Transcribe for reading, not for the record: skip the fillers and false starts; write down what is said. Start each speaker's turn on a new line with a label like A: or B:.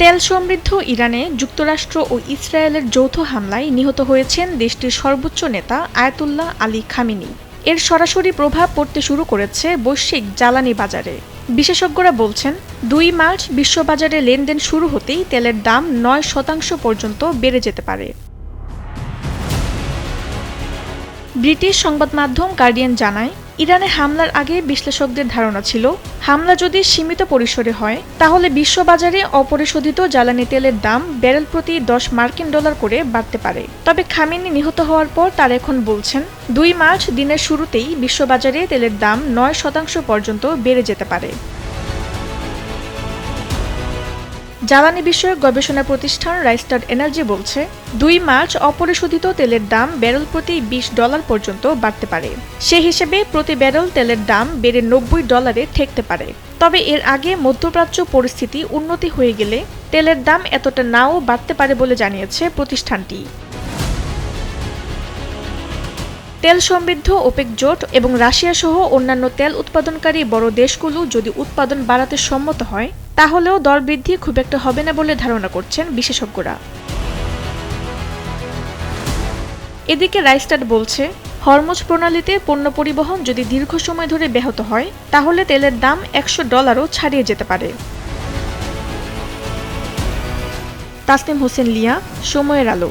A: তেল সমৃদ্ধ ইরানে যুক্তরাষ্ট্র ও ইসরায়েলের যৌথ হামলায় নিহত হয়েছেন দেশটির সর্বোচ্চ নেতা আয়াতুল্লাহ আলী খামেনি। এর সরাসরি প্রভাব পড়তে শুরু করেছে বৈশ্বিক জ্বালানি বাজারে। বিশেষজ্ঞরা বলছেন ২ মার্চ বিশ্ববাজারে লেনদেন শুরু হতেই তেলের দাম ৯% পর্যন্ত বেড়ে যেতে পারে। ব্রিটিশ সংবাদ মাধ্যম গার্ডিয়ান জানায়, ইরানে হামলার আগে বিশ্লেষকদের ধারণা ছিল, হামলা যদি সীমিত পরিসরে হয় তাহলে বিশ্ববাজারে অপরিশোধিত জ্বালানি তেলের দাম ব্যারেল প্রতি $10 করে বাড়তে পারে। তবে খামেনি নিহত হওয়ার পর তারা এখন বলছেন ২ মার্চ দিনের শুরুতেই বিশ্ববাজারে তেলের দাম ৯% পর্যন্ত বেড়ে যেতে পারে। জ্বালানি বিষয়ক গবেষণা প্রতিষ্ঠান রাইস্টার্ড এনার্জি বলছে ২ মার্চ অপরিশোধিত তেলের দাম ব্যারেল প্রতি $20 পর্যন্ত বাড়তে পারে। সে হিসেবে প্রতি ব্যারেল তেলের দাম বেড়ে $90 ঠেকতে পারে। তবে এর আগে মধ্যপ্রাচ্য পরিস্থিতি উন্নতি হয়ে গেলে তেলের দাম এতটা নাও বাড়তে পারে বলে জানিয়েছে প্রতিষ্ঠানটি। তেল সমৃদ্ধ ওপেক জোট এবং রাশিয়া সহ অন্যান্য তেল উৎপাদনকারী বড় দেশগুলো যদি উৎপাদন বাড়াতে সম্মত হয় তাহলেও দর বৃদ্ধি খুব একটা হবে না বলে ধারণা করছেন বিশেষজ্ঞরা। এদিকে রাইস্টার্ড বলছে, হরমুজ প্রণালীতে পণ্য পরিবহন যদি দীর্ঘ সময় ধরে ব্যাহত হয় তাহলে তেলের দাম $100ও ছাড়িয়ে যেতে পারে। তাসনিম হোসেন লিয়া, সময়ের আলো।